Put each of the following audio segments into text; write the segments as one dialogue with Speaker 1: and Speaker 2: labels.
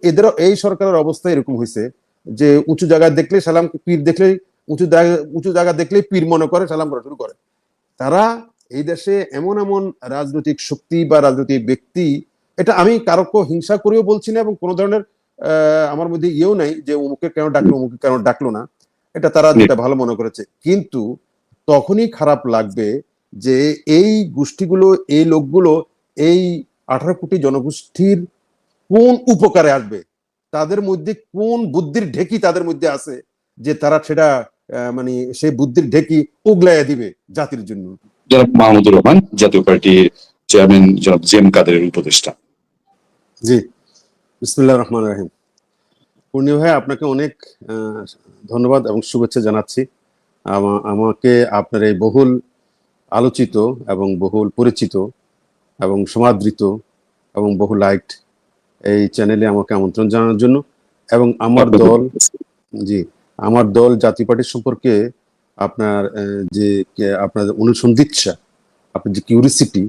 Speaker 1: এদের এই সরকারের অবস্থা এরকম হয়েছে যে উঁচু জায়গায় দেখলে সালাম, পীর দেখলেই উঁচু জায়গা দেখলেই পীর মনে করে, সালাম করা শুরু করে। তারা এই দেশে এমন এমন রাজনৈতিক শক্তি বা রাজনৈতিক ব্যক্তি, এটা আমি কারো হিংসা করেও বলছি না, এবং কোনো ধরনের আমার মধ্যে ইয়েও নাই যে অমুকে কেন ডাকলো অমুকে কেন ডাকলো না, এটা তারা যেটা ভালো মনে করেছে। কিন্তু তখনই খারাপ লাগবে যে এই গোষ্ঠীগুলো, এই লোকগুলো এই 18 কোটি জনগোষ্ঠীর কোন উপকারে আসবে, তাদের মধ্যে কোন বুদ্ধির ঢেকি তাদের মধ্যে আছে যে তারা সেটা মানে সেই বুদ্ধির ঢেকি উগলাইয়া দিবে জাতির জন্য।
Speaker 2: জনাব মাহমুদুর রহমান, জাতীয় পার্টির চেয়ারম্যান জনাব জেম কাদেরের উপদেষ্টা।
Speaker 1: জি, বিসমিল্লাহির রহমানির রহিম। পূর্ণিমা ভাই, আপনাকে অনেক ধন্যবাদ এবং শুভেচ্ছা জানাচ্ছি। আমাকে আপনার এই বহুল আলোচিত এবং বহুল পরিচিত এবং সমাদৃত এবং বহু লাইকড এই চ্যানেলে আমাকে আমন্ত্রণ জানানোর জন্য, এবং আমার দল জাতীয় পার্টি সম্পর্কে আপনার যে আপনার অনুসন্ধিৎসা, আপনার যে কিউরিসিটি,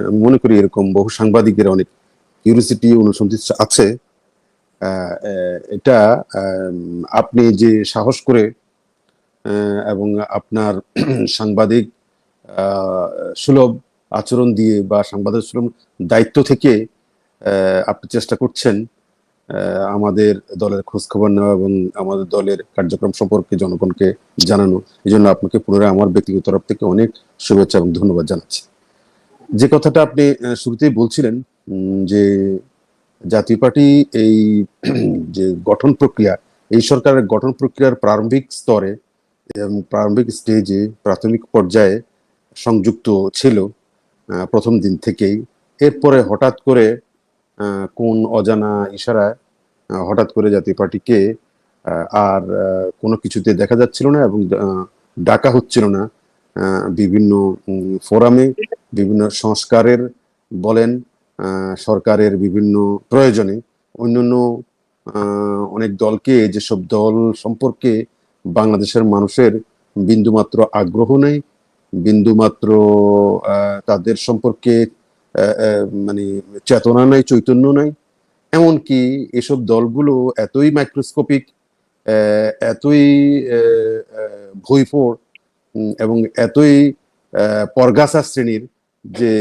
Speaker 1: আমি মনে করি এরকম বহু সাংবাদিকের অনেক কিউরিসিটি অনুসন্ধিৎসা আছে। এটা আপনি যে সাহস করে এবং আপনার সাংবাদিক সুলভ আচরণ দিয়ে বা সাংবাদিক সুলভ দায়িত্ব থেকে আপনি চেষ্টা করছেন আমাদের দলের খোঁজ খবর নেওয়া এবং আমাদের দলের কার্যক্রম সম্পর্কে জনগণকে জানানো। এই জন্য আপনাকে পুনরায় আমার ব্যক্তিগত তরফ থেকে অনেক শুভেচ্ছা এবং ধন্যবাদ জানাচ্ছি। যে কথাটা আপনি শুরুতেই বলছিলেন যে জাতীয় পার্টি এই যে গঠন প্রক্রিয়া, এই সরকারের গঠন প্রক্রিয়ার প্রারম্ভিক স্তরে, প্রারম্ভিক স্টেজে, প্রাথমিক পর্যায়ে সংযুক্ত ছিল প্রথম দিন থেকেই। এরপরে হঠাৎ করে কোন অজানা ইশারায় হঠাৎ করে জাতীয় পার্টিকে আর কোনো কিছুতে দেখা যাচ্ছিল না এবং ডাকা হচ্ছিল না। বিভিন্ন ফোরামে বিভিন্ন সংস্কারের বলেন, সরকারের বিভিন্ন প্রয়োজনে অন্যান্য অনেক দলকে, যেসব দল সম্পর্কে বাংলাদেশের মানুষের বিন্দুমাত্র আগ্রহ নেই, বিন্দুমাত্র তাদের সম্পর্কে মানে চেতনা নাই, চৈতন্য নাই, এমনকি এসব দলগুলো এতই মাইক্রোস্কোপিক, এতই ভৈফোড় এবং এতই পরগাছা শ্রেণীর যে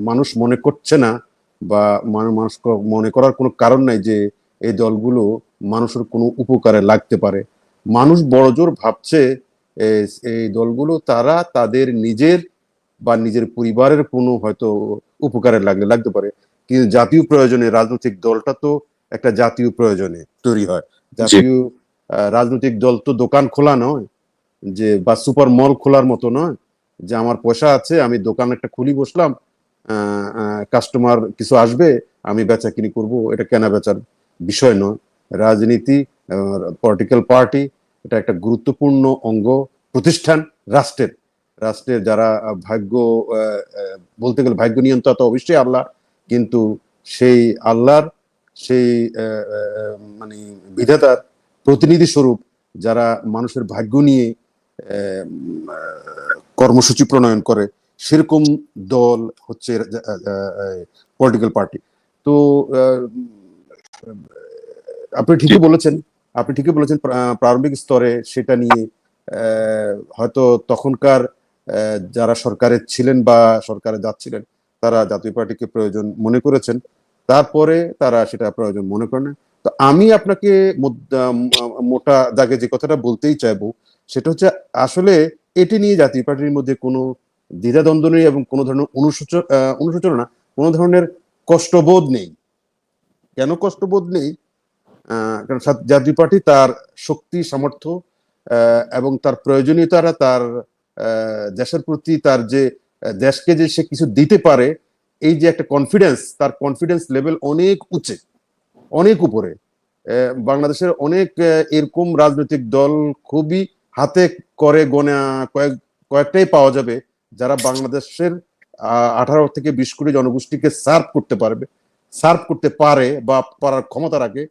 Speaker 1: মানুষ মনে করছে না বা মানুষ মনে করার কোনো কারণ নাই যে এই দলগুলো মানুষের কোনো উপকারে লাগতে পারে। মানুষ বড়জোর ভাবছে এই দলগুলো তারা তাদের নিজের বা নিজের পরিবারের কোনো হয়তো উপকারে লাগতে পারে, কিন্তু জাতীয় প্রয়োজনে রাজনৈতিক দলটা তো একটা জাতীয় প্রয়োজনে তৈরি হয়। জাতীয় রাজনৈতিক দল তো দোকান খোলা নয়, যে বা সুপার মল খোলার মতো নয় যে আমার পয়সা আছে আমি দোকান একটা খুলি বসলাম, কাস্টমার কিছু আসবে আমি বেচা কিনি করবো, এটা কেনা বেচার বিষয় নয়। রাজনীতি, পলিটিক্যাল পার্টি এটা একটা গুরুত্বপূর্ণ অঙ্গ প্রতিষ্ঠান রাষ্ট্রের। যারা ভাগ্য বলতে গেলে ভাগ্য নিয়ন্ত্রণ তো অবশ্যই আল্লাহ, কিন্তু সেই আল্লাহর সেই মানে বিধাতার প্রতিনিধি স্বরূপ যারা মানুষের ভাগ্য নিয়ে কর্মসূচি প্রণয়ন করে, সেরকম দল হচ্ছে পলিটিক্যাল পার্টি। তো আপনি ঠিকই বলেছেন প্রারম্ভিক স্তরে সেটা নিয়ে হয়তো তখনকার যারা সরকারে ছিলেন বা সরকারে যাচ্ছিলেন তারা জাতীয় পার্টিকে প্রয়োজন মনে করেছেন, তারপরে তারা সেটা প্রয়োজন মনে করেন। তো আমি আপনাকে মোটা দাগে যে কথাটা বলতেই চাইবো সেটা হচ্ছে আসলে এটি নিয়ে জাতীয় পার্টির মধ্যে কোনো দ্বিধাদ্বন্দ্ব নেই এবং কোনো ধরনের অনুশোচনা না, কোনো ধরনের কষ্টবোধ নেই। কেন কষ্টবোধ নেই? কারণ জাতীয় পার্টি তার শক্তি, সামর্থ্য এবং তার প্রয়োজনীয়তারা, তার দেশের প্রতি তার যে দেশকে যে সে কিছু দিতে পারে, এই যে একটা কনফিডেন্স, তার কনফিডেন্স লেভেল অনেক উঁচে, অনেক উপরে। বাংলাদেশের অনেক এরকম রাজনৈতিক দল খুবই হাতে করে গোনা কয়েকটাই পাওয়া যাবে যারা বাংলাদেশের 18 থেকে 20 কোটি জনগোষ্ঠীকে সার্ভ করতে পারে বা পারার ক্ষমতা রাখে।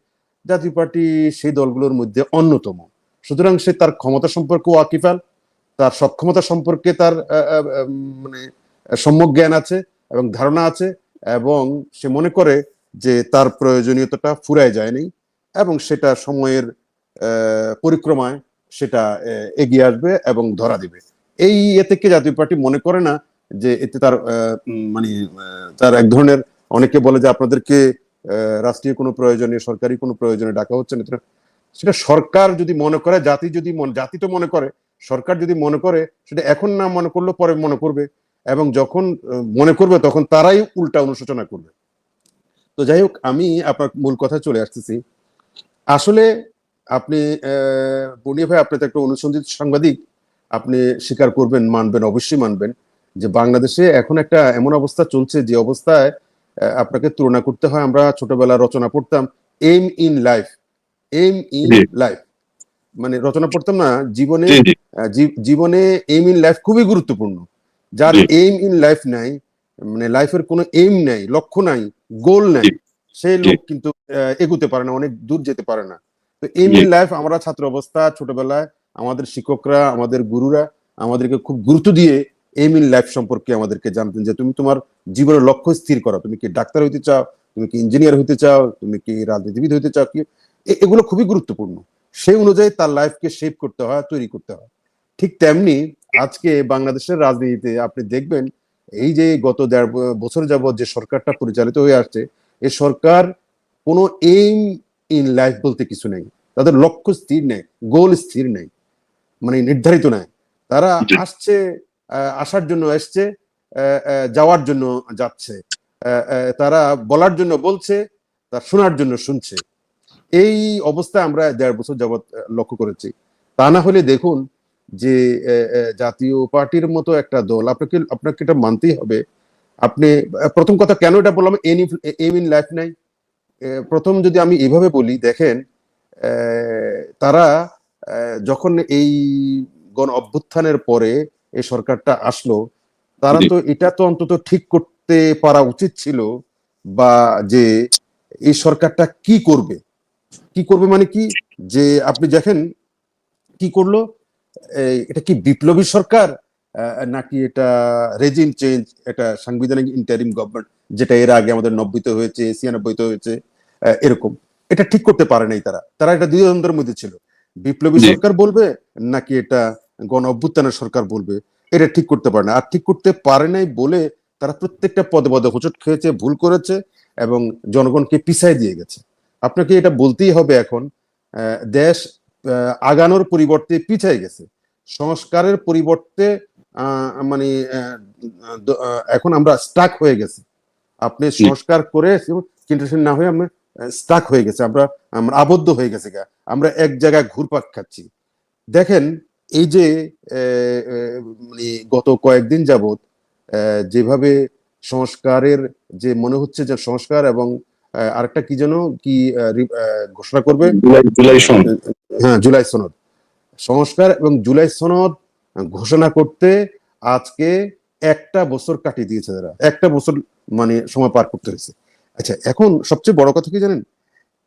Speaker 1: জাতীয় পার্টি সেই দলগুলোর মধ্যে অন্যতম। সুতরাং সে তার ক্ষমতা সম্পর্কে ওয়াকিফাল, তার সক্ষমতা সম্পর্কে তার মানে সম্যক জ্ঞান আছে এবং ধারণা আছে, এবং সে মনে করে যে তার প্রয়োজনীয়তাটা ফুরায় যায়নি এবং সেটা সময়ের পরিক্রমায় সেটা এগিয়ে আসবে এবং ধরা দিবে। এই থেকে জাতীয় পার্টি মনে করে না যে এতে তার মানে তার এক ধরনের, অনেকে বলে যে আপনাদেরকে রাষ্ট্রীয় কোনো প্রয়োজনে, সরকারি কোনো প্রয়োজনে ডাকা হচ্ছে না, সেটা সরকার যদি মনে করে, জাতি তো মনে করে, সরকার যদি মনে করে সেটা এখন না মনে করলেও পরে মনে করবে, এবং যখন মনে করবে তখন তারাই উল্টা অনুশোচনা করবে। তো যাই হোক, আমি আপনার মূল কথা চলে আসতেছি। আসলে আপনি পূর্ণিয়া ভাই, আপনি তো একটা অনুসন্ধিত সাংবাদিক, আপনি স্বীকার করবেন, মানবেন, অবশ্যই মানবেন যে বাংলাদেশে এখন একটা এমন অবস্থা চলছে যে অবস্থায় আপনাকে তুলনা করতে হয়। আমরা ছোটবেলা রচনা পড়তাম, aim in life, aim in life, মানে রচনা পড়তাম না জীবনে, জীবনে এইম ইন লাইফ খুবই গুরুত্বপূর্ণ। যার এইম ইন লাইফ নাই, মানে লাইফের কোনো এইম নাই, লক্ষ্য নাই, গোল নাই, সেই লোক কিন্তু এগুতে পারে না, অনেক দূর যেতে পারে না। তো এইম ইন লাইফ আমরা ছাত্র অবস্থা, ছোটবেলায় আমাদের শিক্ষকরা, আমাদের গুরুরা আমাদেরকে খুব গুরুত্ব দিয়ে এইম ইন লাইফ সম্পর্কে আমাদেরকে জানতেন, যে তুমি তোমার জীবনের লক্ষ্য স্থির করো, তুমি কি ডাক্তার হইতে চাও, তুমি কি ইঞ্জিনিয়ার হইতে চাও, তুমি কি রাজনীতিবিদ হইতে চাও, কি এগুলো খুবই গুরুত্বপূর্ণ। সেই অনুযায়ী তার লাইফকে শেপ করতে হয়, তৈরি করতে হয়। ঠিক তেমনি আজকে বাংলাদেশের রাজনীতিতে আপনি দেখবেন, এই যে গত ১.৫ বছর যাবৎ যে সরকারটা পরিচালিত হয়ে আসছে, এই সরকার কোনো এইম ইন লাইফ বলতে কিছু নেই, তাদের লক্ষ্য স্থির নেই, গোল স্থির নেই, মানে নির্ধারিত নাই। তারা আসছে, আসার জন্য এসছে, যাওয়ার জন্য যাচ্ছে, তারা বলার জন্য বলছে, তার শোনার জন্য শুনছে। এই অবস্থায় আমরা ১.৫ বছর যাবৎ লক্ষ্য করেছি। তা না হলে দেখুন যে জাতীয় পার্টির মতো একটা দল, আপনাকে এটা মানতেই হবে। আপনি প্রথম কথা কেন এটা বললাম, এম ইন লাইফ নাই, প্রথম যদি আমি এভাবে বলি, দেখেন তারা যখন এই গণ অভ্যুত্থানের পরে এই সরকারটা আসলো, তারা তো এটা তো অন্তত ঠিক করতে পারা উচিত ছিল, বা যে এই সরকারটা কি করবে, কি করবে মানে কি, যে আপনি দেখেন কি করলো, এটা কি বিপ্লবী সরকার, নাকি এটা রেজিম চেঞ্জ, এটা সাংবিধানিক ইন্টারিম গভর্নমেন্ট, যেটা এর আগে আমাদের ৯০-তে হয়েছে, ৯৬-তে হয়েছে, এরকম। এটা ঠিক করতে পারে নাই তারা, তারা এটা দ্বিধাদ্বন্দ্বের মধ্যে ছিল, বিপ্লবী সরকার বলবে নাকি এটা গণ অভ্যুত্থানের সরকার বলবে, এটা ঠিক করতে পারে না। আর ঠিক করতে পারে নাই বলে তারা প্রত্যেকটা পদে পদে হোঁচট খেয়েছে, ভুল করেছে এবং জনগণকে পিছায় দিয়ে গেছে। আপনাকে এটা বলতেই হবে এখন, দেশ আগানোর পরিবর্তে পিছায় গেছে, সংস্কারের পরিবর্তে মানে এখন আমরা স্টাক হয়ে গেছি। আপনি সংস্কার করে কিন্তু না হয়ে আমরা স্টাক হয়ে গেছে, আমরা আবদ্ধ হয়ে গেছে, আমরা এক জায়গায় ঘুরপাক খাচ্ছি। দেখেন এই যে মানে গত কয়েকদিন যাবৎ যেভাবে সংস্কারের, যে মনে হচ্ছে যে সংস্কার এবং আরেকটা কি যেন কি ঘোষণা করবে, হ্যাঁ জুলাই সনদ, সংস্কার এবং জুলাই সনদ ঘোষণা করতে আজকে ১টা বছর কাটিয়ে দিয়েছে তারা, ১টা বছর মানে সময় পার করতে হয়েছে। আচ্ছা, এখন সবচেয়ে বড় কথা কি জানেন,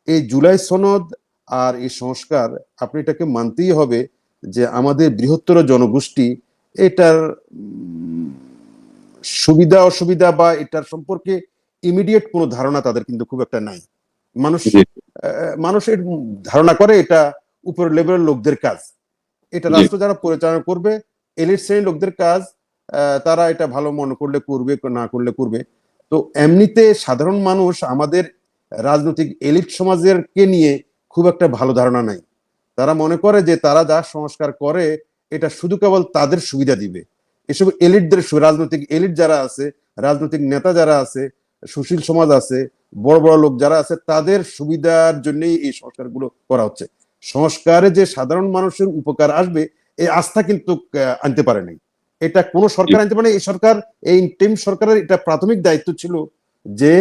Speaker 1: এই জুলাই সনদ আর এই সংস্কার, আপনি এটাকে মানতেই হবে যে আমাদের বৃহত্তর জনগোষ্ঠী এটার সুবিধা অসুবিধা বা এটার সম্পর্কে ইমিডিয়েট কোনো ধারণা তাদের কিন্তু খুব একটা নাই। মানুষের ধারণা করে এটা উপরের লেভেলের লোকদের কাজ, এটা রাষ্ট্র যারা পরিচালনা করবে, এলিট শ্রেণীর লোকদের কাজ, তারা এটা ভালো মনে করলে করবে, না করলে করবে। তো এমনিতে সাধারণ মানুষ, আমাদের রাজনৈতিক এলিট সমাজের কে নিয়ে খুব একটা ভালো ধারণা নাই। তারা মনে করে যে তারা যা সংস্কার করে এটা শুধু কেবল তাদের সুবিধা দিবে। এসব এলিটদের, রাজনৈতিক এলিট যারা আছে, রাজনৈতিক নেতা যারা আছে, সুশীল সমাজ আছে, বড় বড় লোক যারা আছে, তাদের সুবিধার জন্যই এই সংস্কারগুলো করা হচ্ছে। সংস্কারে যে সাধারণ মানুষের উপকার আসবে এই আস্থা কিন্তু আনতে পারে নাই। এটা কোন সরকার আনতে পারে, এই সরকার, এই ইন্টারিম সরকারের এটা প্রাথমিক দায়িত্ব ছিল যে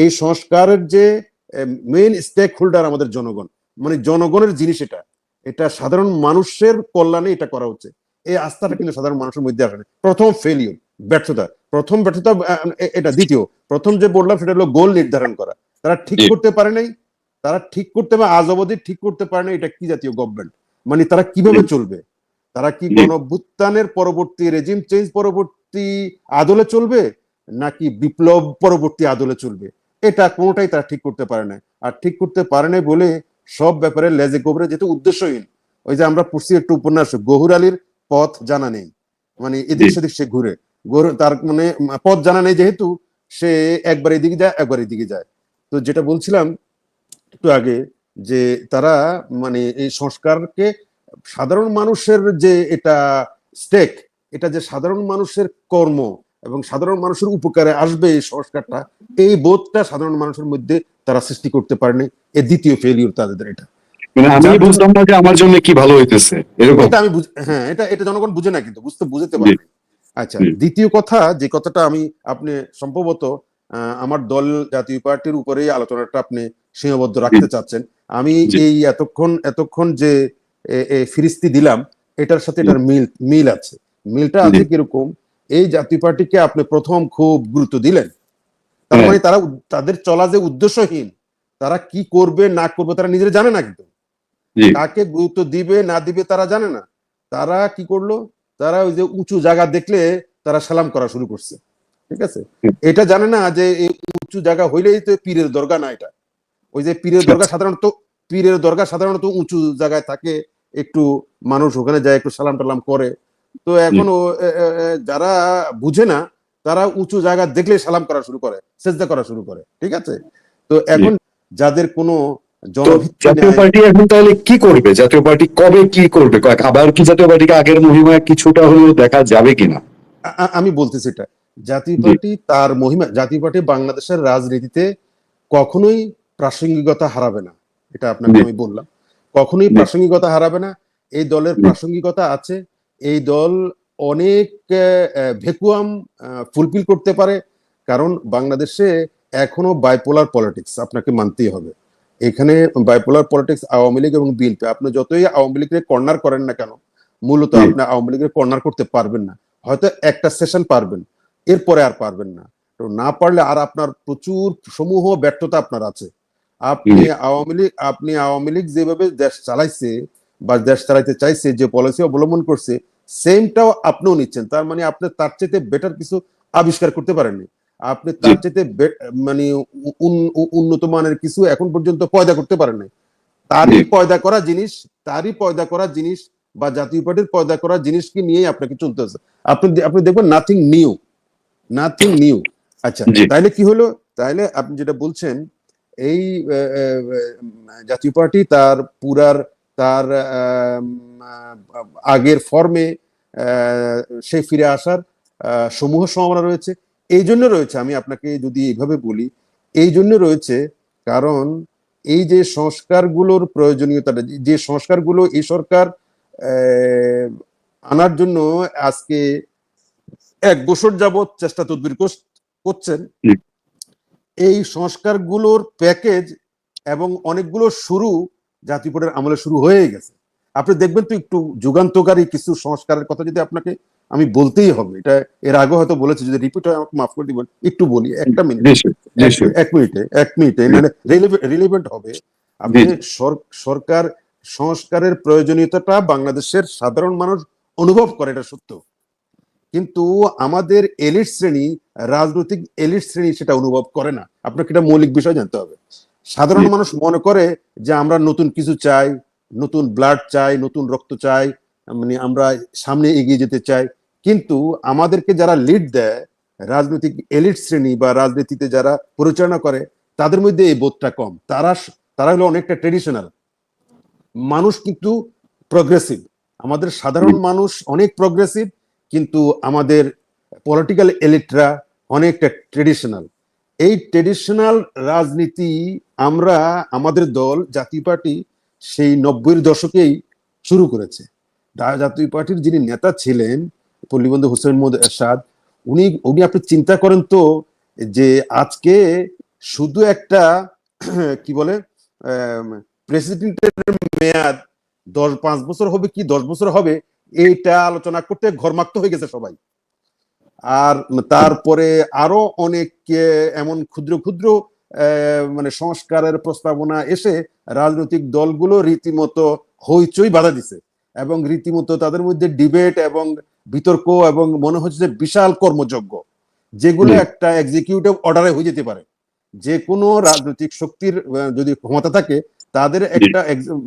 Speaker 1: এই সংস্কারের যে মেইন স্টেক হোল্ডার আমাদের জনগণ, মানে জনগণের জিনিস, এটা এটা সাধারণ মানুষের কল্যাণে এটা করা হচ্ছে, এই আস্থাটা কিন্তু সাধারণ মানুষের মধ্যে আসে না। প্রথম ফেলিওর, ব্যর্থতা, প্রথম ব্যর্থতা এটা। দ্বিতীয়, প্রথম যে বললাম সেটা হলো গোল নির্ধারণ করা, তারা ঠিক করতে পারে নাই, তারা ঠিক করতে, আজ অবধি ঠিক করতে পারে না এটা কি জাতীয় গভর্নমেন্ট, মানে তারা কিভাবে চলবে, তারা কি গণঅভ্যুত্থানের পরবর্তী রেজিম চেঞ্জ পরবর্তী আদলে চলবে, নাকি বিপ্লব পরবর্তী আদলে চলবে, এটা কোনোটাই তারা ঠিক করতে পারে না। আর ঠিক করতে পারে না বলে সব ব্যাপারে লেজে গোবরে যেহেতু উদ্দেশ্যহীন, ওই যে আমরা পড়ছি একটু উপন্যাস, গহুর আলীর পথ জানা নেই, মানে এদিক
Speaker 2: জি
Speaker 1: সেদিক সে ঘুরে, তার মানে পথ জানা নেই যেহেতু সে একবার এদিকে যায় একবার এদিকে যায়। তো যেটা বলছিলাম একটু আগে, যে তারা মানে এই সংস্কারকে সাধারণ মানুষের যে এটা স্টেক, এটা যে সাধারণ মানুষের কর্ম এবং সাধারণ মানুষের উপকারে আসবে এই সংস্কারটা, এই বোধটা সাধারণ মানুষের মধ্যে তারা সৃষ্টি করতে পারেনি। এ দ্বিতীয় ফেলিউর তাদের এটা।
Speaker 2: মানে আমি
Speaker 1: যার জন্য
Speaker 2: বুঝলাম না যে আমার জন্য কি ভালো হইতেছে এরকম।
Speaker 1: এটা আমি হ্যাঁ, এটা এটা জনগণ বুঝে না, কিন্তু বুঝতে
Speaker 2: জি
Speaker 1: পারে না। আচ্ছা,
Speaker 2: জি
Speaker 1: দ্বিতীয় কথা, যে কথাটা আমি, আপনি সম্ভবত আমার দল জাতীয় পার্টির উপরেই আলোচনাটা আপনি সীমাবদ্ধ
Speaker 2: জি
Speaker 1: রাখতে চাচ্ছেন। আমি
Speaker 2: জি
Speaker 1: এই এতক্ষণ যে ফিরিস্তি দিলাম, এটার সাথে
Speaker 2: জি
Speaker 1: এটার মিল আছে। মিলটা
Speaker 2: জি।
Speaker 1: আছে কিরকম? এই জাতীয় পার্টিকে আপনি প্রথম খুব গুরুত্ব দিলেন, তার
Speaker 2: হ্যাঁ
Speaker 1: মানে তারা তাদের চলা যে উদ্দেশ্যহীন, তারা কি করবে না করবে তারা নিজেরা জানে না, কিন্তু
Speaker 2: জি
Speaker 1: কাকে গুরুত্ব দিবে না দিবে তারা জানে না। তারা কি করলো? তারা ওই যে উঁচু জায়গা দেখলে তারা সালাম করা শুরু করছে, ঠিক আছে? এটা জানে না যে এই উঁচু জায়গা হইলেই তো পীরের দরগা না। এটা ওই যে
Speaker 2: আচ্ছা
Speaker 1: পীরের দরগা সাধারণত উঁচু জায়গায় থাকে, একটু মানুষ ওখানে যায় একটু সালাম টালাম করে। তো
Speaker 2: জি
Speaker 1: এখন যারা বুঝে না, তারা উঁচু জায়গা দেখলে সালাম করা শুরু করে, সেজদা করা শুরু করে, ঠিক আছে? তো
Speaker 2: জি।
Speaker 1: এখন যাদের কোনো
Speaker 2: তো
Speaker 1: জনভিত্তি
Speaker 2: জাতীয়
Speaker 1: নাই,
Speaker 2: পার্টি এখন তাহলে কি করবে? জাতীয় পার্টি কবে কি করবে? আবার কি জাতীয় পার্টিকে আগের মহিমা কিছুটা হলেও দেখা যাবে কিনা?
Speaker 1: আমি বলতেছি এটা, জাতীয়
Speaker 2: জি
Speaker 1: পার্টি তার মহিমা, জাতীয় পার্টি বাংলাদেশের রাজনীতিতে কখনোই প্রাসঙ্গিকতা হারাবে না। এটা আপনাকে
Speaker 2: জি
Speaker 1: আমি বললাম, কখনোই
Speaker 2: জি
Speaker 1: প্রাসঙ্গিকতা হারাবে না। এই দলের
Speaker 2: জি
Speaker 1: প্রাসঙ্গিকতা আছে। এই দল অনেক ভ্যাকুয়াম ফুলফিল করতে পারে, কারণ বাংলাদেশে এখনো বাইপোলার পলিটিক্স আপনাকে মানতেই হবে। এখানে বাইপোলার পলিটিক্স, আওয়ামী লীগ এবং বিএনপি, আপনি যতই আওয়ামী লীগকে কর্নার করেন না কেন, মূলত
Speaker 2: জি
Speaker 1: আপনি আওয়ামী লীগের কর্নার করতে পারবেন না। হয়তো একটা সেশন পারবেন, এরপরে আর পারবেন না। তো না পারলে আর আপনার প্রচুর সমূহ ব্যর্থতা আপনার আছে।
Speaker 2: জি
Speaker 1: আপনি আওয়ামী লীগ যেভাবে দেশ চালাইছে বা দেশ চালাইতে চাইছে, যে পলিসি অবলম্বন করছে, সেমটাও আপনিও নিচ্ছেন। তার মানে আপনি তার চাইতে বেটার কিছু আবিষ্কার করতে পারেননি। আপনি
Speaker 2: জি
Speaker 1: তার চাইতে মানে উন্নত মানের কিছু এখন পর্যন্ত পয়দা করতে পারেন নাই।
Speaker 2: জি
Speaker 1: তারই পয়দা করা জিনিস বা জাতীয় পার্টির পয়দা করা জিনিসকে নিয়েই আপনাকে চলতে হবে। আপনি দেখবেন নাথিং নিউ। আচ্ছা,
Speaker 2: জি
Speaker 1: তাইলে কি হলো? তাইলে আপনি যেটা বলছেন, এই জাতীয় পার্টি তার আগের ফর্মে সে ফিরে আসার সমূহ সম্ভাবনা রয়েছে। এই জন্য রয়েছে, আমি আপনাকে যদি এইভাবে বলি, এই জন্য রয়েছে, কারণ এই যে সংস্কারগুলোর প্রয়োজনীয়তাটা, যে সংস্কারগুলো এই সরকার আহ, আনার জন্য আজকে 1 বছর যাবৎ চেষ্টা তদবির করছেন,
Speaker 2: জি
Speaker 1: এই সংস্কারগুলোর প্যাকেজ এবং অনেকগুলো শুরু জাতীয় পার্টির আমলে শুরু হয়ে গেছে। আপনি দেখবেন তো, একটু যুগান্তকারী কিছু সংস্কারের কথা যদি আপনাকে আমি বলতেই হবে, এটা এর আগে হয়তো বলেছি, যদি রিপিট হয় আমাকে মাফ করে দিবেন, একটু বলি, একটা মিনিট,
Speaker 2: জি জি
Speaker 1: এক মিনিটে নাহলে রিলেভেন্ট হবে।
Speaker 2: জি
Speaker 1: আপনি সরকার সংস্কারের প্রয়োজনীয়তাটা বাংলাদেশের সাধারণ মানুষ অনুভব করে, এটা সত্য, কিন্তু আমাদের এলিট শ্রেণী, রাজনৈতিক এলিট শ্রেণী সেটা অনুভব করে না। আপনাকে এটা মৌলিক বিষয় জানতে হবে। সাধারণ মানুষ মনে করে যে আমরা নতুন কিছু চাই, নতুন ব্লাড চাই, নতুন রক্ত চাই, মানে আমরা সামনে এগিয়ে যেতে চাই। কিন্তু আমাদেরকে যারা লিড দেয়, রাজনৈতিক এলিট শ্রেণী বা রাজনীতিতে যারা পরিচালনা করে, তাদের মধ্যে এই বোধটা কম। তারা হলো অনেকটা ট্রেডিশনাল মানুষ, কিন্তু প্রগ্রেসিভ। আমাদের সাধারণ মানুষ অনেক প্রগ্রেসিভ, কিন্তু আমাদের পলিটিক্যাল এলিটরা অনেকটা ট্রেডিশনাল। এই ট্রেডিশনাল রাজনীতি আমরা, আমাদের দল জাতীয় পার্টি সেই 90-এর দশকেই শুরু করেছে। জাতীয় পার্টির যিনি নেতা ছিলেন, পল্লীবন্ধু হোসেন মোহাম্মদ এরশাদ, উনি আপনি চিন্তা করেন তো, যে আজকে শুধু একটা কি বলে প্রেসিডেন্টের মেয়াদ 5 বছর হবে কি 10 বছর হবে, এইটা আলোচনা করতে ঘরমাক্ত হয়ে গেছে সবাই। আর তারপরে আরো অনেক এমন ক্ষুদ্র ক্ষুদ্র মানে সংস্কারের প্রস্তাবনা এসে রাজনৈতিক দলগুলো রীতিমতো হইচই বাধা দিছে, এবং রীতিমতো তাদের মধ্যে ডিবেট এবং বিতর্ক, এবং মনে হচ্ছে যে বিশাল কর্মযজ্ঞ, যেগুলো একটা এক্সিকিউটিভ অর্ডারে হয়ে যেতে পারে। যে কোনো রাজনৈতিক শক্তির যদি ক্ষমতা থাকে, তাদের একটা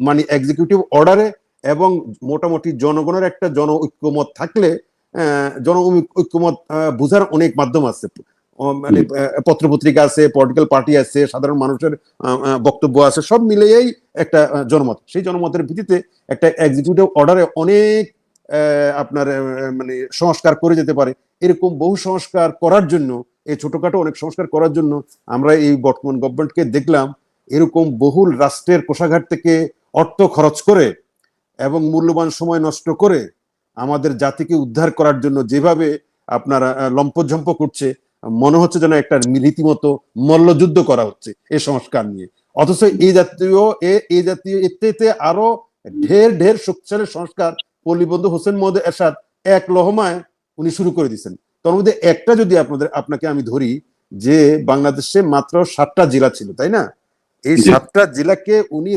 Speaker 1: মানে এক্সিকিউটিভ অর্ডারে এবং মোটামুটি জনগণের একটা জন ঐক্যমত থাকলে, জন ঐক্যমত বোঝার অনেক মাধ্যম আছে, মানে পত্রপত্রিকা আছে, পলিটিক্যাল পার্টি আছে, সাধারণ মানুষের বক্তব্য আছে, সব মিলিয়েই একটা জনমত। সেই জনমতের ভিত্তিতে একটা এক্সিকিউটিভ অর্ডারে অনেক আপনার মানে সংস্কার করে যেতে পারে। এরকম বহু সংস্কার করার জন্য, এই ছোটখাটো অনেক সংস্কার করার জন্য আমরা এই বর্তমান গভর্নমেন্টকে দেখলাম এরকম বহুল রাষ্ট্রের কোষাগার থেকে অর্থ খরচ করে এবং মূল্যবান সময় নষ্ট করে আমাদের জাতিকে উদ্ধার করার জন্য যেভাবে আপনারা লম্পঝম্প করছে, মনে হচ্ছে যেন একটা রীতিমতো মল্লযুদ্ধ করা হচ্ছে এই সংস্কার নিয়ে। অথচ এই জাতীয় এতে আরো ঢের ঢের শক্তিশালী সংস্কার পল্লীবন্ধু হোসেন মোহাম্মদ এরশাদ এক লহমায় উনি শুরু করে দিয়েছেন। তার মধ্যে একটা যদি আপনাকে আমি ধরি, যে বাংলাদেশে মাত্র 7টা জেলা ছিল, তাই না? এই 7টা জেলাকে উনি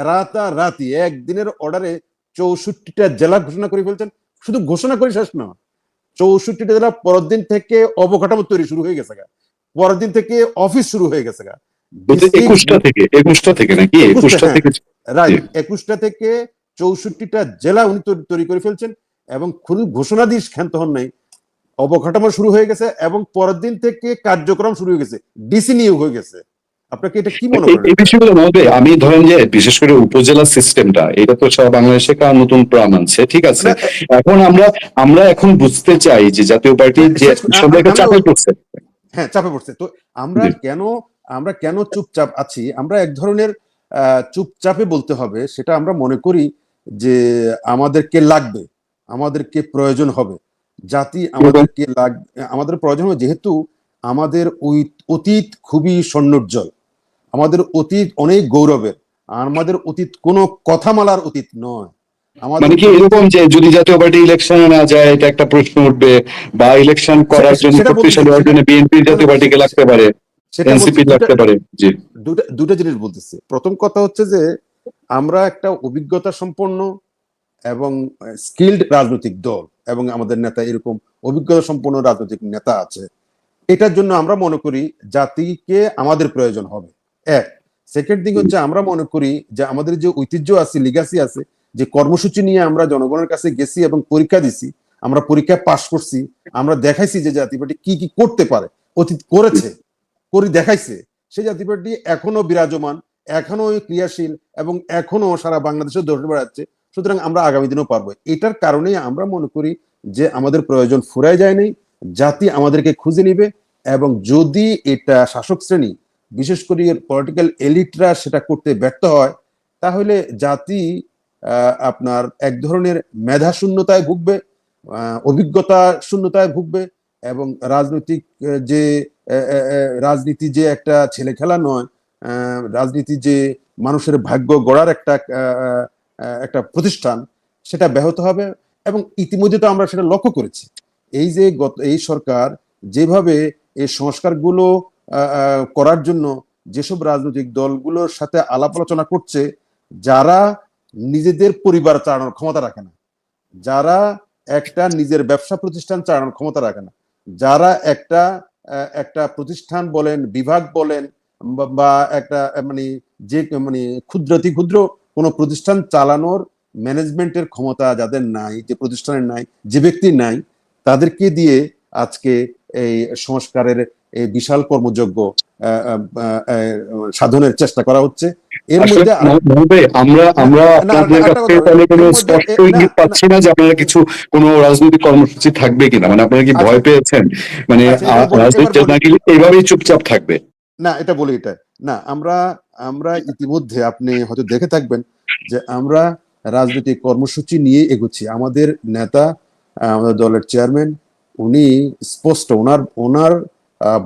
Speaker 1: রাতারাতি একদিনের অর্ডারে 64টা জেলা ঘোষণা করে ফেলছেন। শুধু ঘোষণা করে শেষ না, 64টা জেলা পরের দিন থেকে অবকাঠামো তৈরি শুরু হয়ে গেছে, পরের দিন থেকে অফিস শুরু হয়ে গেছে।
Speaker 2: 21টা থেকে নাকি 21টা থেকে,
Speaker 1: রাইট, 21টা থেকে 64টা জেলা উনি তৈরি করে ফেলছেন এবং শুধু ঘোষণা দিয়ে ক্ষান্ত হন নাই, অবকাঠামো শুরু হয়ে গেছে এবং পরের দিন থেকে কার্যক্রম শুরু হয়ে গেছে, ডিসি নিয়োগ হয়ে গেছে। আপনাকে এটা কি মনে করেন?
Speaker 2: এই বিষয়গুলো মধ্যে আমি ধরেন যে বিশেষ করে উপজেলা সিস্টেমটা, এটা তো সারা বাংলাদেশে কার নতুন প্রাণ আছে, ঠিক আছে। এখন আমরা এখন বুঝতে চাই যে জাতীয় পার্টি যে সবাই একটা চাপে পড়ছে।
Speaker 1: হ্যাঁ, চাপে পড়ছে। তো আমরা কেন চুপচাপ আছি? আমরা এক ধরনের চুপচাপে বলতে হবে, সেটা আমরা মনে করি যে আমাদেরকে লাগবে, আমাদেরকে প্রয়োজন হবে, জাতি আমাদের প্রয়োজন হবে, যেহেতু আমাদের অতীত খুবই স্বর্ণোজ্জ্বল, আমাদের অতীত অনেক গৌরবের, আমাদের অতীত কোনো কথামালার অতীত নয়।
Speaker 2: মানে কি এরকম যে যদি জাতীয় পার্টি ইলেকশনে না যায় এটা একটা প্রশ্ন উঠবে, বা ইলেকশন করার জন্য শক্তিশালী হওয়ার জন্য বিএনপি জাতীয় পার্টিকে লাগতে পারে, এনসিপি লাগতে পারে। জি,
Speaker 1: দুটা জিনিস বলতেছি। প্রথম কথা হচ্ছে যে আমরা একটা অভিজ্ঞতা সম্পন্ন এবং স্কিলড রাজনৈতিক দল এবং আমাদের নেতা এরকম অভিজ্ঞতা সম্পন্ন রাজনৈতিক নেতা আছে। এটার জন্য আমরা মনে করি জাতিকে আমাদের প্রয়োজন হবে, এক। সেকেন্ড থিং হচ্ছে আমরা মনে করি যে আমাদের যে ঐতিহ্য আছে, লিগাসি আছে, যে কর্মসূচি নিয়ে আমরা জনগণের কাছে গেছি এবং পরীক্ষা দিছি, আমরা পরীক্ষায় পাশ করছি, আমরা দেখাইছি যে জাতীয় পার্টি কি কি করতে পারে, অতীত করেছে, দেখাইছে। সেই জাতীয় পার্টি এখনো বিরাজমান, এখনো ক্রিয়াশীল এবং এখনো সারা বাংলাদেশে দৌড়ে বেড়াচ্ছে। সুতরাং আমরা আগামী দিনেও পারবো। এটার কারণেই আমরা মনে করি যে আমাদের প্রয়োজন ফুরায় যায় নাই, জাতি আমাদেরকে খুঁজে নিবে। এবং যদি এটা শাসক শ্রেণী, বিশেষ করে পলিটিক্যাল এলিটরা সেটা করতে ব্যর্থ হয়, তাহলে জাতি আপনার এক ধরনের মেধা শূন্যতায় ভুগবে, অভিজ্ঞতা শূন্যতায় ভুগবে এবং রাজনীতি যে একটা ছেলে খেলা নয়, রাজনীতি যে মানুষের ভাগ্য গড়ার একটা প্রতিষ্ঠান, সেটা ব্যাহত হবে। এবং ইতিমধ্যে তো আমরা সেটা লক্ষ্য করেছি। এই সরকার যেভাবে এই সংস্কারগুলো করার জন্য যেসব রাজনৈতিক দলগুলোর সাথে আলাপ আলোচনা করছে, যারা নিজেদের পরিবার চালানোর ক্ষমতা রাখে না, যারা একটা নিজের ব্যবসা প্রতিষ্ঠান চালানোর ক্ষমতা রাখে না, যারা একটা প্রতিষ্ঠান বলেন, বিভাগ বলেন, বা একটা ক্ষুদ্র কোনো প্রতিষ্ঠান চালানোর ম্যানেজমেন্টের ক্ষমতা যাদের নাই, যে প্রতিষ্ঠানের নাই, যে ব্যক্তির নাই, তাদেরকে দিয়ে আজকে এই সংস্কারের এই বিশাল কর্মযজ্ঞ সাধনের চেষ্টা করা হচ্ছে। এর মধ্যে
Speaker 2: আমরা আপনাদের কাছে তাহলে কোনো স্পষ্ট ইঙ্গিত পাচ্ছি না যে আপনারা কোনো রাজনৈতিক কর্মসূচি থাকবে কিনা, মানে আপনারা কি ভয় পেয়েছেন, মানে রাজনীতি নাকি এইভাবেই চুপচাপ থাকবে?
Speaker 1: না, এটা বলি, এটা না, আমরা ইতিমধ্যে আপনি হয়তো দেখে থাকবেন যে আমরা রাজনৈতিক কর্মসূচি নিয়ে এগোচ্ছি। আমাদের নেতা, আমাদের দলের চেয়ারম্যান, উনি স্পষ্ট, ওনার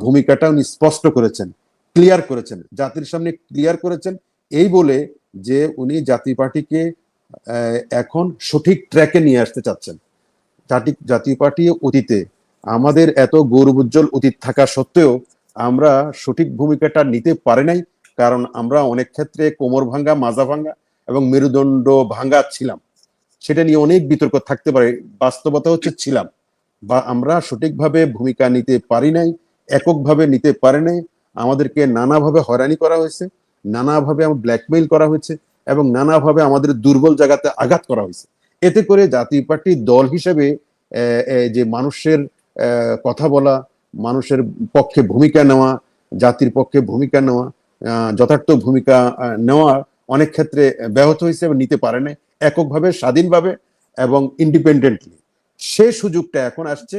Speaker 1: ভূমিকাটা উনি স্পষ্ট করেছেন, ক্লিয়ার করেছেন, জাতির সামনে ক্লিয়ার করেছেন, এই বলে যে উনি জাতীয় পার্টিকে এখন সঠিক ট্র্যাকে নিয়ে আসতে চাচ্ছেন। জাতীয় পার্টি অতীতে আমাদের এত গৌরবোজ্জ্বল অতীত থাকা সত্ত্বেও আমরা সঠিক ভূমিকাটা নিতে পারি নাই, কারণ আমরা অনেক ক্ষেত্রে কোমর ভাঙ্গা, মাজা ভাঙ্গা এবং মেরুদণ্ড ভাঙ্গা ছিলাম। সেটা নিয়ে অনেক বিতর্ক থাকতে পারে, বাস্তবতা হচ্ছে ছিলাম, বা আমরা সঠিকভাবে ভূমিকা নিতে পারি নাই। এককভাবে নিতে পারে নাই। আমাদেরকে নানাভাবে হয়রানি করা হয়েছে, নানাভাবে ব্ল্যাকমেইল করা হয়েছে এবং নানাভাবে আমাদের দুর্বল জায়গাতে আঘাত করা হয়েছে। এতে করে জাতীয় পার্টি দল হিসেবে যে মানুষের কথা বলা, মানুষের পক্ষে ভূমিকা নেওয়া, জাতির পক্ষে ভূমিকা নেওয়া, যথার্থ ভূমিকা নেওয়া অনেক ক্ষেত্রে ব্যাহত হয়েছে এবং নিতে পারে নাই এককভাবে, স্বাধীনভাবে এবং ইন্ডিপেন্ডেন্টলি। সে সুযোগটা এখন আসছে।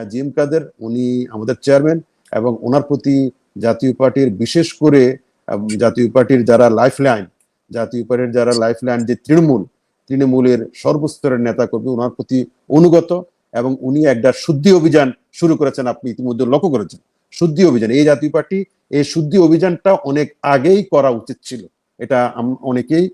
Speaker 1: জিএম কাদের উনি আমাদের চেয়ারম্যান এবং ওনার প্রতি জাতীয় পার্টির, বিশেষ করে জাতীয় পার্টির যারা লাইফ লাইন যে তৃণমূলের সর্বস্তরের নেতাকর্মী ওনার প্রতি অনুগত এবং উনি একটা শুদ্ধি অভিযান শুরু করেছেন। আপনি ইতিমধ্যে লক্ষ্য করেছেন শুদ্ধি অভিযান। এই জাতীয় পার্টি এই শুদ্ধি অভিযানটা অনেক আগেই করা উচিত ছিল, এটা অনেকেই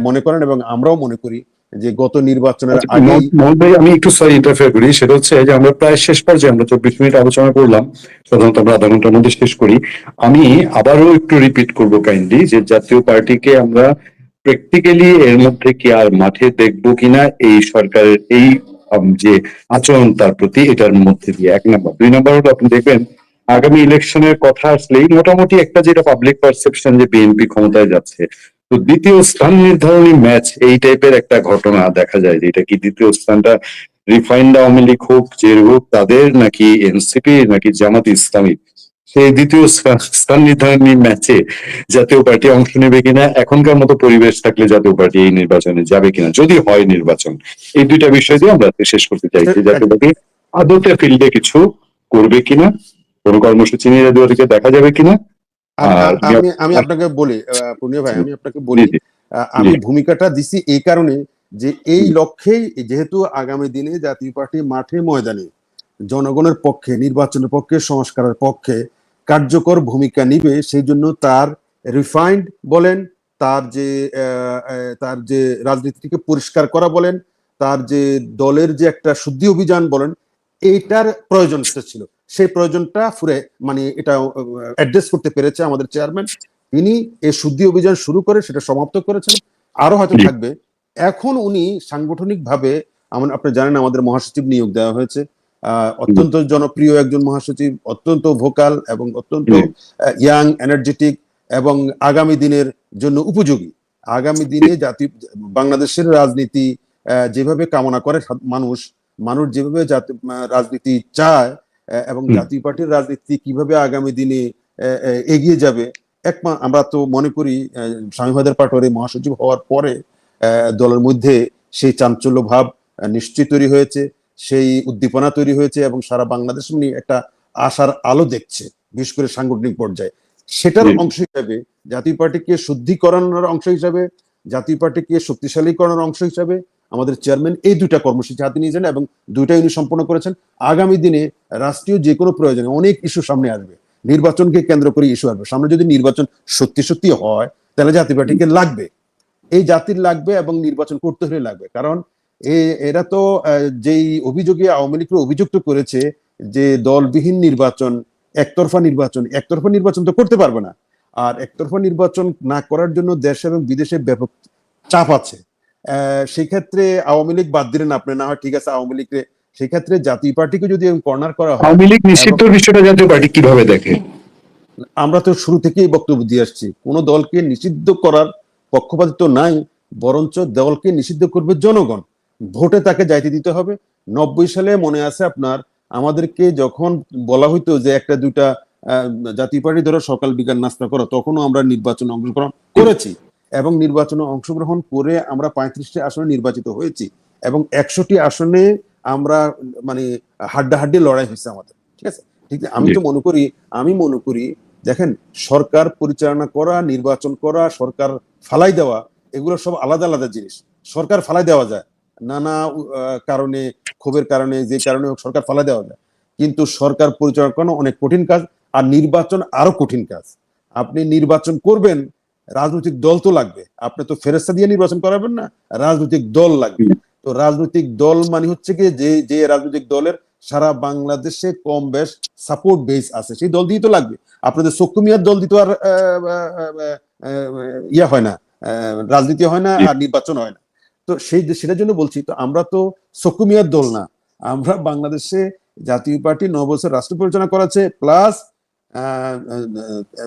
Speaker 1: মনে করেন এবং আমরাও মনে করি যে গত নির্বাচনের আগেই।
Speaker 2: মোহন ভাই, আমি একটু সরি ইন্টারফেয়ার করি। সেটা হচ্ছে যে আমরা প্রায় শেষ পর্যায়ে, আমরা 24 মিনিট আলোচনা করলাম, সাধারণত আমরা আধা ঘন্টার মধ্যে শেষ করি। আমি আবারও একটু রিপিট করবো কাইন্ডলি, যে জাতীয় পার্টিকে আমরা প্র্যাকটিক্যালি এর মধ্যে কি আর মাঠে দেখবো কিনা এই সরকারের এই যে আচরণ তার প্রতি, এটার মধ্যে দিয়ে 1 নম্বর। 2 নম্বর হলো, আপনি দেখবেন আগামী ইলেকশনের কথা আসলেই মোটামুটি একটা যেটা পাবলিক পারসেপশন যে বিএনপি ক্ষমতায় যাচ্ছে, তো দ্বিতীয় স্থান নির্ধারণী ম্যাচ এই টাইপের একটা ঘটনা দেখা যায়। যে এটা কি দ্বিতীয় স্থানটা রিফাইন্ড আওয়ামী লীগ হোক, যে হোক তাদের, নাকি এনসিপি, নাকি জামাত ইসলামী, সেই দ্বিতীয় স্থান নির্ধারণী ম্যাচে জাতীয় পার্টি অংশ নেবে কিনা, এখনকার মতো পরিবেশ থাকলে জাতীয় পার্টি এই নির্বাচনে যাবে কিনা, যদি হয় নির্বাচন, এই দুইটা বিষয় দিয়ে আমরা শেষ করতে চাইছি। জাতীয় পার্টি আদতে ফিল্ডে কিছু করবে কিনা, কোনো কর্মসূচি নিয়ে জাতীয় পার্টিকে দেখা যাবে কিনা।
Speaker 1: আমি আপনাকে বলি পুনিয়া ভাই, আমি আপনাকে বলি, আমি ভূমিকাটা দিছি এই কারণে যে এই লক্ষ্যেই, যেহেতু আগামী দিনে জাতীয় পার্টি মাঠে ময়দানে জনগণের পক্ষে, নির্বাচনের পক্ষে, সংস্কারের পক্ষে কার্যকর ভূমিকা নিবে, সেই জন্য তার রিফাইন্ড বলেন, তার যে রাজনীতিকে পরিষ্কার করা বলেন, তার যে দলের যে একটা শুদ্ধি অভিযান বলেন, এইটার প্রয়োজন ছিল। সেই প্রয়োজনটা এটা অ্যাড্রেস করতে পেরেছে আমাদের চেয়ারম্যান। তিনি এই শুদ্ধি অভিযান শুরু করে সেটা সমাপ্ত করেছেন, আরো হয়তো থাকবে। এখন উনি সাংগঠনিক ভাবে, আপনি জানেন আমাদের মহাসচিব নিয়োগ দেওয়া হয়েছে, অত্যন্ত জনপ্রিয় একজন মহাসচিব, অত্যন্ত ভোকাল এবং অত্যন্ত ইয়াং, এনার্জেটিক এবং আগামী দিনের জন্য উপযোগী। আগামী দিনে বাংলাদেশের রাজনীতি যেভাবে কামনা করে মানুষ, যেভাবে রাজনীতি চায় এবং জাতীয় পার্টির রাজনীতি কিভাবে আগামী দিনে এগিয়ে যাবে, আমরা তো মনে করি স্বামীবাদের পাটোয়ারি মহাসচিব হওয়ার পরে দলের মধ্যে সেই চাঞ্চল্য ভাব নিশ্চয়ই তৈরি হয়েছে, সেই উদ্দীপনা তৈরি হয়েছে এবং সারা বাংলাদেশ নিয়ে একটা আশার আলো দেখছে, বিশেষ করে সাংগঠনিক পর্যায়ে। সেটার অংশ হিসাবে জাতীয় পার্টিকে শুদ্ধিকরণের অংশ হিসাবে, জাতীয় পার্টিকে শক্তিশালী করার অংশ হিসাবে আমাদের চেয়ারম্যান এই দুইটা কর্মসূচি হাতে নিয়েছেন এবং দুইটাই উনি সম্পন্ন করেছেন। আগামী দিনে রাষ্ট্রীয় যে কোনো প্রয়োজনে অনেক ইস্যু সামনে আসবে, নির্বাচনকে কেন্দ্র করে ইস্যু আসবে সামনে। যদি নির্বাচন সত্যি হয় তাহলে জাতীয় পার্টিকে লাগবে, এই জাতির লাগবে এবং নির্বাচন করতে হলে লাগবে। কারণ এরা তো যেই অভিযোগে আওয়ামী লীগকে অভিযুক্ত করেছে যে দলবিহীন নির্বাচন, একতরফা নির্বাচন তো করতে পারবে না। আর একতরফা নির্বাচন না করার জন্য দেশ এবং বিদেশে ব্যাপক চাপ আছে। সেই ক্ষেত্রে আওয়ামী লীগ বাদ দিলেন আপনি, না হয় ঠিক আছে আওয়ামী লীগকে, সেই ক্ষেত্রে জাতীয় পার্টিকে যদি কর্নার করা হয়,
Speaker 2: আওয়ামী লীগ নিষিদ্ধ বিষয়টা জাতীয় পার্টি কিভাবে দেখে?
Speaker 1: আমরা তো শুরু থেকেই বক্তব্য দিয়ে আসছি, কোন দলকে নিষিদ্ধ করার পক্ষপাতিত্ব নাই, বরঞ্চ দলকে নিষিদ্ধ করবে জনগণ, ভোটে তাকে যাইতে দিতে হবে। 90 সালে মনে আছে আপনার, আমাদেরকে যখন বলা হইতো যে একটা দুইটা জাতীয় পার্টি ধরো সকাল বিকাল নাস্তা করো, তখনও আমরা নির্বাচনে অংশগ্রহণ করেছি এবং নির্বাচনে অংশগ্রহণ করে আমরা 35টি আসনে নির্বাচিত হয়েছি এবং 100টি আসনে আমরা হাড্ডাহাড্ডি লড়াই হয়েছে আমাদের, ঠিক আছে। ঠিক আছে, আমি মনে করি দেখেন, সরকার পরিচালনা করা, নির্বাচন করা, সরকার ফালাই দেওয়া, এগুলো সব আলাদা আলাদা জিনিস। সরকার ফালাই দেওয়া যায় নানা কারণে, ক্ষোভের কারণে, যে কারণে সরকার ফালাই দেওয়া যায়, কিন্তু সরকার পরিচালনা করা অনেক কঠিন কাজ, আর নির্বাচন আরো কঠিন কাজ। আপনি নির্বাচন করবেন, রাজনৈতিক দল তো লাগবে, আপনি তো ফেরেস্তা দিয়ে নির্বাচন করাবেন না, রাজনৈতিক দল লাগবে। তো রাজনৈতিক দল মানে হচ্ছে কি, যে রাজনৈতিক দলের সারা বাংলাদেশে কম বেশ সাপোর্ট বেস আছে, সেই দল দিয়ে তো লাগবে। আপনাদের চক্ষু মিয়ার দল দিতে আর ইয়া হয় না, রাজনীতি হয় না আর নির্বাচন হয় না। তো সেটার জন্য বলছি, তো আমরা তো চক্ষু মিয়ার দল না, আমরা বাংলাদেশে জাতীয় পার্টি 9 বছর রাষ্ট্র পরিচালনা করেছে, প্লাস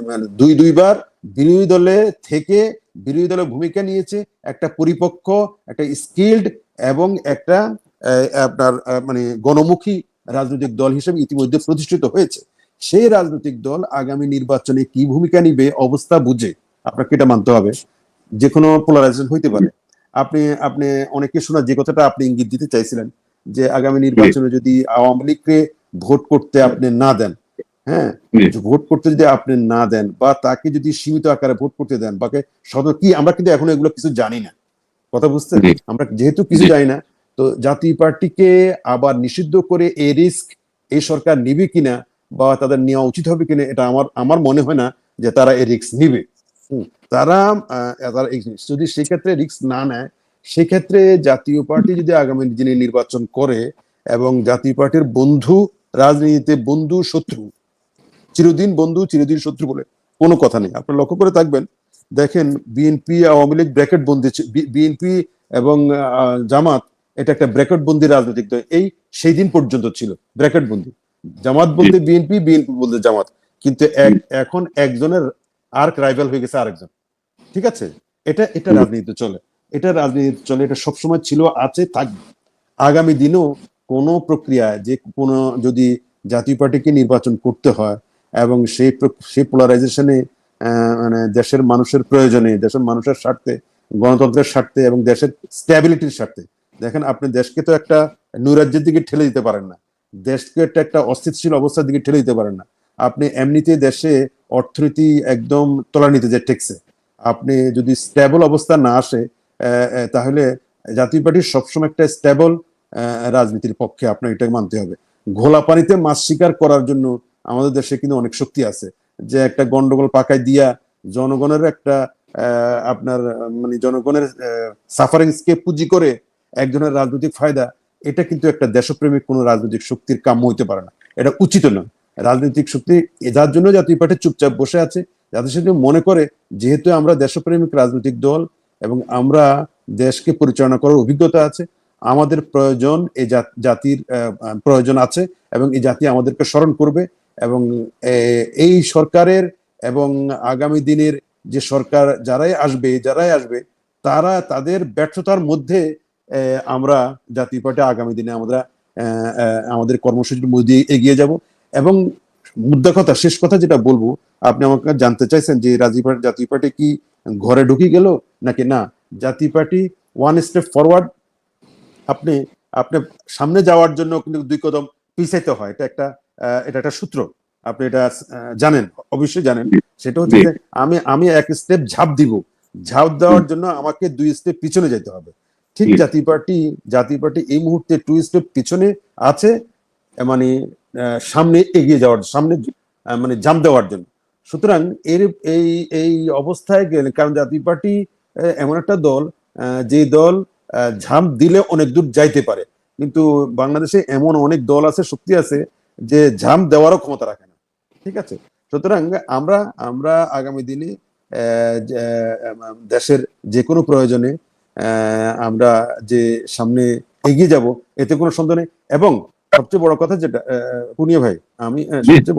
Speaker 1: মানে দুইবার বিরোধী দলে থেকে বিরোধী দলের ভূমিকা নিয়েছে, একটা পরিপক্ক, একটা স্কিল্ড এবং একটা আপনার মানে গণমুখী রাজনৈতিক দল হিসেবে ইতিমধ্যে প্রতিষ্ঠিত হয়েছে। সেই রাজনৈতিক দল আগামী নির্বাচনে কি ভূমিকা নিবে অবস্থা বুঝে আপনাকে এটা মানতে হবে। যে কোনো পোলারাইজেশন হইতে পারে। আপনি আপনি অনেকে শোনা যে কথাটা আপনি ইঙ্গিত দিতে চাইছিলেন যে আগামী নির্বাচনে যদি আওয়ামী লীগকে ভোট করতে আপনি না দেন, হ্যাঁ, ভোট করতে যদি আপনি না দেন বা তাকে যদি সীমিত আকারে ভোট করতে দেন বা কি, আমরা কিন্তু এখন এগুলো কিছু জানি না, কথা বুঝছেন? আমরা যেহেতু কিছু জানি না, তো জাতীয় পার্টিকে আবার নিষিদ্ধ করে এই রিস্ক এই সরকার নিবে কিনা বা তাদের নেওয়া উচিত হবে কিনা, এটা আমার মনে হয় না যে তারা এই রিস্ক নিবে। তারা যদি সেক্ষেত্রে রিস্ক না নেয়, সেক্ষেত্রে জাতীয় পার্টি যদি আগামী দিনে নির্বাচন করে এবং জাতীয় পার্টির বন্ধু, রাজনীতিতে বন্ধু শত্রু, চিরদিন বন্ধু চিরদিন শত্রু বলে কোনো কথা নেই। আপনারা লক্ষ্য করে থাকবেন, দেখেন বিএনপি আওয়ামী লীগ ব্র্যাকেট বন্দি, বিএনপি এবং জামাত এটা একটা ব্র্যাকেট বন্দি রাজনৈতিক দল, সেই দিন পর্যন্ত ছিল ব্র্যাকেট বন্দি, জামাত বলতে বিএনপি, বিএনপি বলতে জামাত, কিন্তু এখন একজনের আর্ক রাইভাল হয়ে গেছে আরেকজন, ঠিক আছে? এটা রাজনীতি চলে, এটা সবসময় ছিল, আছে, থাকবে। আগামী দিনেও কোনো প্রক্রিয়ায় যে কোনো যদি জাতীয় পার্টিকে নির্বাচন করতে হয় এবং সেই পোলারাইজেশনে মানে দেশের মানুষের প্রয়োজনে, দেশের মানুষের স্বার্থে, গণতন্ত্রের স্বার্থে এবং দেশের স্ট্যাবিলিটির স্বার্থে, দেখেন আপনি দেশকে তো একটা নৈরাজ্যের দিকে ঠেলে দিতে পারেন না, দেশকে একটা অস্থিতিশীল অবস্থার দিকে ঠেলে দিতে পারেন না। আপনি এমনিতে দেশে অর্থনীতি একদম তলানিতে যে ঠেকছে, আপনি যদি স্টেবল অবস্থা না আসে তাহলে জাতীয় পার্টি সবসময় একটা স্টেবল রাজনীতির পক্ষে, আপনার এটা মানতে হবে। ঘোলা পানিতে মাছ শিকার করার জন্য আমাদের দেশে কিন্তু অনেক শক্তি আছে, যে একটা গন্ডগোল পাকায় দিয়া জনগণের একটা আপনার মানে জনগণের সাফারিংস কে পুঁজি করে একজনের রাজনৈতিক ফায়দা, এটা কিন্তু একটা দেশপ্রেমিক কোন রাজনৈতিক শক্তির কাম্য হইতে পারে না, এটা উচিত নয়। রাজনৈতিক শক্তি যার জন্য জাতীয় পার্টি চুপচাপ বসে আছে, যাদের সাথে মনে করে যেহেতু আমরা দেশপ্রেমিক রাজনৈতিক দল এবং আমরা দেশকে পরিচালনা করার অভিজ্ঞতা আছে, আমাদের প্রয়োজন এই জাতির প্রয়োজন আছে এবং এই জাতি আমাদেরকে স্মরণ করবে এবং এই সরকারের এবং আগামী দিনের যে সরকার যারাই আসবে তারা তাদের ব্যর্থতার মধ্যে আমরা জাতীয় পার্টি আগামী দিনে আমরা আমাদের কর্মসূচির মধ্যে এগিয়ে যাব। এবং মুদ্রা কথা, শেষ কথা যেটা বলবো, আপনি আমাকে জানতে চাইছেন যে জাতীয় পার্টি কি ঘরে ঢুকে গেল নাকি না। জাতীয় পার্টি ওয়ান স্টেপ ফরওয়ার্ড, আপনি আপনি সামনে যাওয়ার জন্য কিন্তু 2 কদম পিছাইতে হয়, এটা একটা সূত্র, আপনি এটা জানেন, অবশ্যই জানেন। সেটা হচ্ছে যে আমি 1 স্টেপ ঝাঁপ দিব, ঝাঁপ দেওয়ার জন্য আমাকে 2 স্টেপ পিছনে যেতে হবে। ঠিক জাতীয় পার্টি এই মুহূর্তে 2 স্টেপ পিছনে আছে, মানে সামনে এগিয়ে যাওয়ার, সামনে মানে জাম্প দেওয়ার জন্য। সুতরাং এই অবস্থায় গেলে, কারণ জাতীয় পার্টি এমন একটা দল যে দল ঝাঁপ দিলে অনেক দূর যাইতে পারে, কিন্তু বাংলাদেশে এমন অনেক দল আছে, শক্তি আছে যে ঝাঁপ দেওয়ারও ক্ষমতা রাখে না, ঠিক আছে? সুতরাং আমরা আগামী দিনে দেশের যে কোনো প্রয়োজনে আমরা যে সামনে এগিয়ে যাব, এতে কোনো সন্দেহ নেই। এবং সবচেয়ে বড় কথা যেটা পুনিয়া ভাই, আমি সবচেয়ে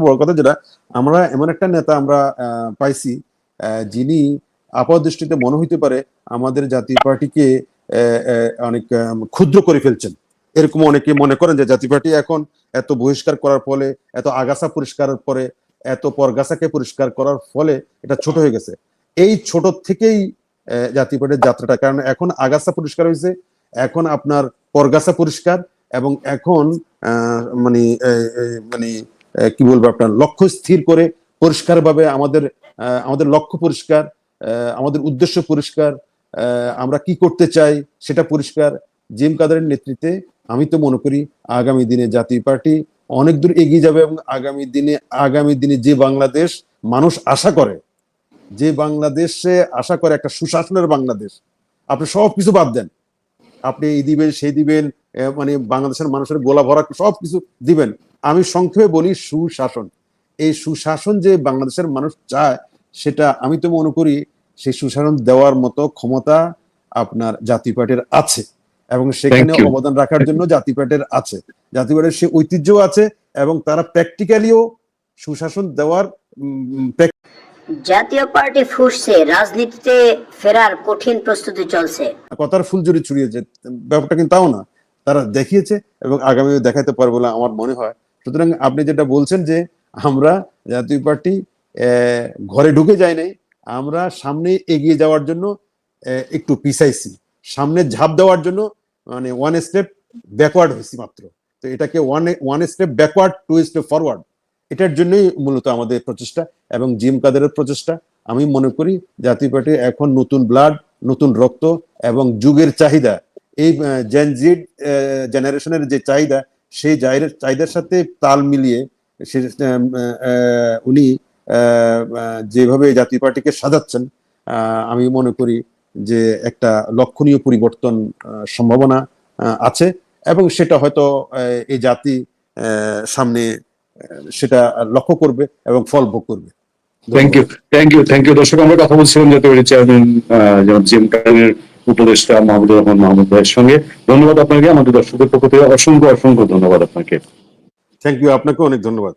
Speaker 1: বড় কথা যেটা আমরা এমন একটা নেতা আমরা পাইছি যিনি আপাতদৃষ্টিতে মনে হইতে পারে আমাদের জাতীয় পার্টিকে অনেক ক্ষুদ্র করে ফেলছেন, এরকম অনেকে মনে করেন যে জাতীয় পার্টি এখন এত বহিষ্কার করার ফলে, এত আগাছা পরিষ্কারের পরে, এত পরগাছাকে পরিষ্কার করার ফলে এটা ছোট হয়ে গেছে। এই ছোট থেকেই জাতীয় পার্টির যাত্রাটা, কারণ এখন আগাছা পরিষ্কার হয়েছে, এখন আপনার পরগাছা পরিষ্কার, এবং এখন মানে মানে কি বলবো, আপনার লক্ষ্য স্থির করে পরিষ্কার ভাবে আমাদের লক্ষ্য পরিষ্কার, আমাদের উদ্দেশ্য পরিষ্কার, আমরা কি করতে চাই সেটা পরিষ্কার। জিম কাদারের নেতৃত্বে আমি তো মনে করি আগামী দিনে জাতীয় পার্টি অনেক দূর এগিয়ে যাবে এবং আগামী দিনে যে বাংলাদেশ মানুষ আশা করে, একটা সুশাসনের বাংলাদেশ, আপনি সবকিছু বাদ দেন, আপনি এই দিবেন সেই দিবেন, মানে বাংলাদেশের মানুষের গোলা ভরা সবকিছু দিবেন, আমি সংক্ষেপে বলি সুশাসন। এই সুশাসন যে বাংলাদেশের মানুষ চায়, সেটা আমি তো মনে করি সেই সুশাসন দেওয়ার মতো ক্ষমতা আপনার জাতীয় পার্টির আছে। এবং সেখানে
Speaker 2: Thank you.
Speaker 1: অবদান রাখার জন্য জাতীয় পার্টির আছে, জাতীয় পার্টির সে ঐতিহ্য আছে এবং তারা প্র্যাকটিক্যালিও সুশাসন দেওয়ার
Speaker 3: জাতীয় পার্টি ফুসছে, রাজনীতিতে ফেরার কঠিন প্রস্তুতি চলছে।
Speaker 1: কথার ফুলঝুরি ছড়িয়েছে, ব্যাপারটা কিন্তু তাও না, তারা দেখিয়েছে এবং আগামী দেখাতে পারবে বলে আমার মনে হয়। সুতরাং আপনি যেটা বলছেন যে আমরা জাতীয় পার্টি ঘরে ঢুকে যাই নাই, আমরা সামনে এগিয়ে যাওয়ার জন্য একটু পিছাইছি, সামনে ঝাঁপ দেওয়ার জন্য মানে ওয়ান স্টেপ ব্যাকওয়ার্ড হয়েছি মাত্র। তো এটাকে one step backward, two step forward, এটার জন্যই মূলত আমাদের প্রচেষ্টা এবং জিএম কাদেরের প্রচেষ্টা। আমি মনে করি জাতীয় পার্টি এখন নতুন ব্লাড, নতুন রক্ত এবং যুগের চাহিদা, এই জেন জিড জেনারেশনের যে চাহিদা, সেই চাহিদার সাথে তাল মিলিয়ে উনি যেভাবে জাতীয় পার্টিকে সাজাচ্ছেন, আমি মনে করি যে একটা লক্ষণীয় পরিবর্তন সম্ভাবনা আছে এবং সেটা হয়তো এই জাতি সামনে সেটা লক্ষ্য করবে এবং ফল ভোগ করবে।
Speaker 2: Thank you. দর্শক, আমরা কথা বলছিলাম জাতীয় পার্টির চেয়ারম্যান জিএম কাদেরের উপদেষ্টা মাহমুদুর রহমান মাহমুদ ভাইয়ের সঙ্গে। ধন্যবাদ আপনাকে, আমাদের দর্শকদের পক্ষ থেকে অসংখ্য ধন্যবাদ আপনাকে।
Speaker 1: থ্যাংক ইউ, আপনাকে অনেক ধন্যবাদ।